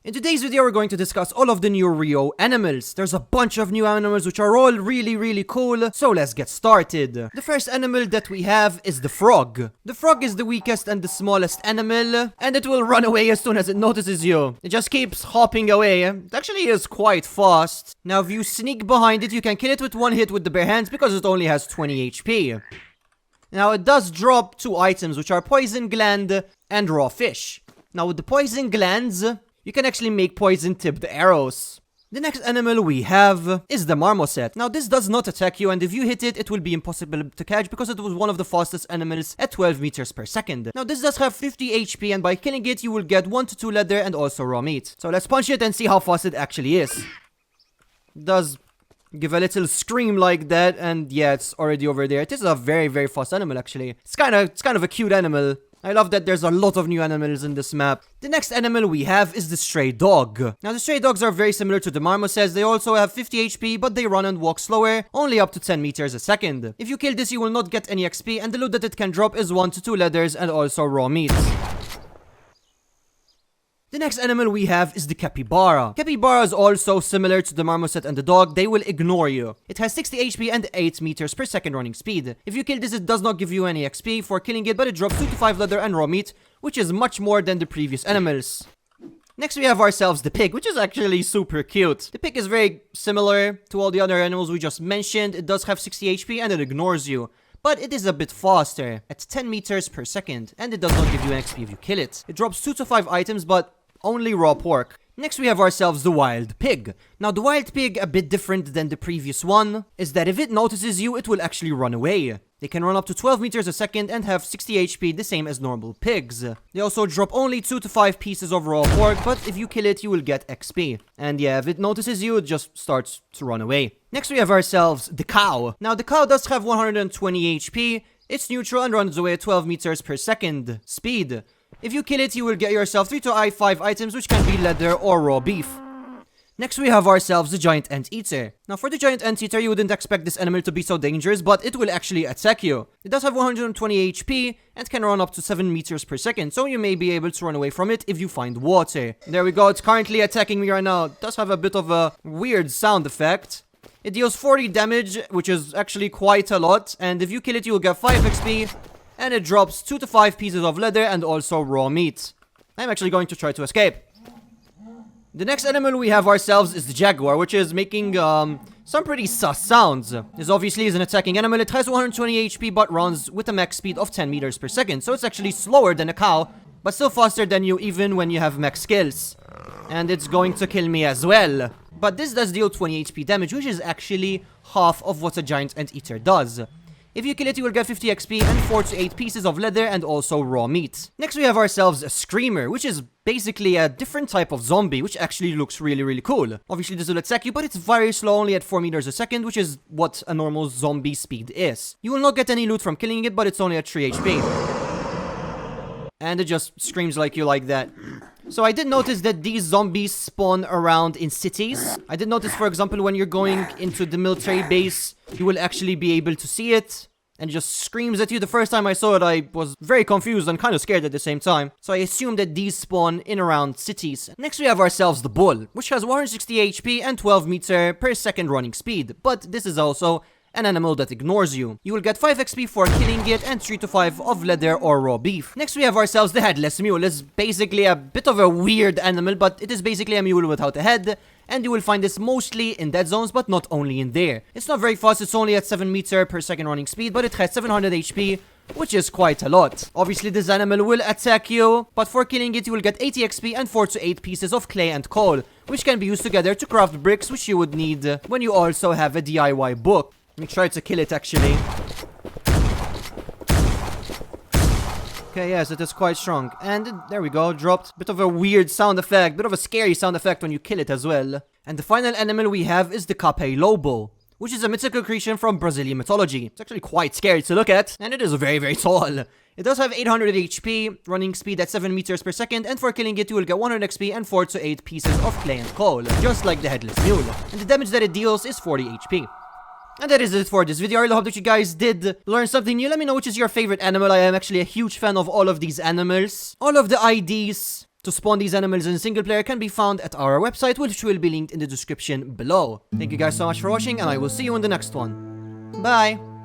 In today's video, we're going to discuss all of the new Rio animals. There's a bunch of new animals which are all really cool, so let's get started. The first animal that we have is the frog. The frog is the weakest and the smallest animal, and it will run away as soon as it notices you. It just keeps hopping away. It actually is quite fast. Now, if you sneak behind it, you can kill it with one hit with the bare hands because it only has 20 HP. Now, it does drop 2 items, which are poison gland and raw fish. Now, with the poison glands, you can actually make poison-tipped arrows. The next animal we have is the Marmoset. Now, this does not attack you, and if you hit it, it will be impossible to catch because it was one of the fastest animals at 12 meters per second. Now, this does have 50 HP, and by killing it, you will get 1 to 2 leather and also raw meat. So let's punch it and see how fast it actually is. It does give a little scream like that, and yeah, it's already over there. It is a very fast animal, actually. It's kind of a cute animal. I love that there's a lot of new animals in this map. The next animal we have is the stray dog. Now, the stray dogs are very similar to the marmosets. They also have 50 HP, but they run and walk slower, only up to 10 meters a second. If you kill this, you will not get any XP, and the loot that it can drop is 1 to 2 leathers and also raw meat. The next animal we have is the Capybara. Capybara is also similar to the Marmoset and the dog. They will ignore you. It has 60 HP and 8 meters per second running speed. If you kill this, it does not give you any XP for killing it, but it drops 2 to 5 leather and raw meat, which is much more than the previous animals. Next we have ourselves the pig, which is actually super cute. The pig is very similar to all the other animals we just mentioned. It does have 60 HP and it ignores you. But it is a bit faster, at 10 meters per second, and it does not give you an XP if you kill it. It drops 2 to 5 items, but only raw pork. Next we have ourselves the wild pig. Now, the wild pig, a bit different than the previous one, is that if it notices you, it will actually run away. They can run up to 12 meters a second and have 60 HP, the same as normal pigs. They also drop only 2 to 5 pieces of raw pork, but if you kill it, you will get XP. And yeah, if it notices you, it just starts to run away. Next we have ourselves the cow. Now, the cow does have 120 HP. It's neutral and runs away at 12 meters per second speed. If you kill it, you will get yourself 3 to 5 items, which can be leather or raw beef. Next, we have ourselves the giant Anteater. Now, for the giant Anteater, you wouldn't expect this animal to be so dangerous, but it will actually attack you. It does have 120 HP and can run up to 7 meters per second, so you may be able to run away from it if you find water. There we go, it's currently attacking me right now. It does have a bit of a weird sound effect. It deals 40 damage, which is actually quite a lot, and if you kill it, you will get 5 XP. And it drops 2 to 5 pieces of leather and also raw meat. I'm actually going to try to escape. The next animal we have ourselves is the Jaguar, which is making some pretty sus sounds. This obviously is an attacking animal. It has 120 HP but runs with a max speed of 10 meters per second. So it's actually slower than a cow, but still faster than you even when you have max skills. And it's going to kill me as well. But this does deal 20 HP damage, which is actually half of what a giant Anteater does. If you kill it, you will get 50 XP and 4 to 8 pieces of leather and also raw meat. Next, we have ourselves a Screamer, which is basically a different type of zombie, which actually looks really cool. Obviously, this will attack you, but it's very slow, only at 4 meters a second, which is what a normal zombie speed is. You will not get any loot from killing it, but it's only at 3 HP. And it just screams like you like that. So I did notice that these zombies spawn around in cities. I did notice, for example, when you're going into the military base, you will actually be able to see it. And it just screams at you. The first time I saw it, I was very confused and kind of scared at the same time. So I assume that these spawn in around cities. Next we have ourselves the bull, which has 160 HP and 12 meter per second running speed. But this is also an animal that ignores you. You will get 5 XP for killing it and 3 to 5 of leather or raw beef. Next we have ourselves the Headless Mule. It's basically a bit of a weird animal, but it is basically a mule without a head. And you will find this mostly in dead zones, but not only in there. It's not very fast, it's only at 7 meter per second running speed, but it has 700 HP, which is quite a lot. Obviously, this animal will attack you, but for killing it, you will get 80 XP and 4 to 8 pieces of clay and coal, which can be used together to craft bricks, which you would need when you also have a DIY book. Let me try to kill it, actually. Okay, yes, it is quite strong. And there we go, dropped. Bit of a weird sound effect, bit of a scary sound effect when you kill it as well. And the final animal we have is the Capelobo, which is a mythical creature from Brazilian mythology. It's actually quite scary to look at, and it is very tall. It does have 800 HP, running speed at 7 meters per second, and for killing it, you will get 100 XP and 4 to 8 pieces of clay and coal, just like the Headless Mule. And the damage that it deals is 40 HP. And that is it for this video. I really hope that you guys did learn something new. Let me know which is your favorite animal. I am actually a huge fan of all of these animals. All of the IDs to spawn these animals in single player can be found at our website, which will be linked in the description below. Thank you guys so much for watching, and I will see you in the next one. Bye!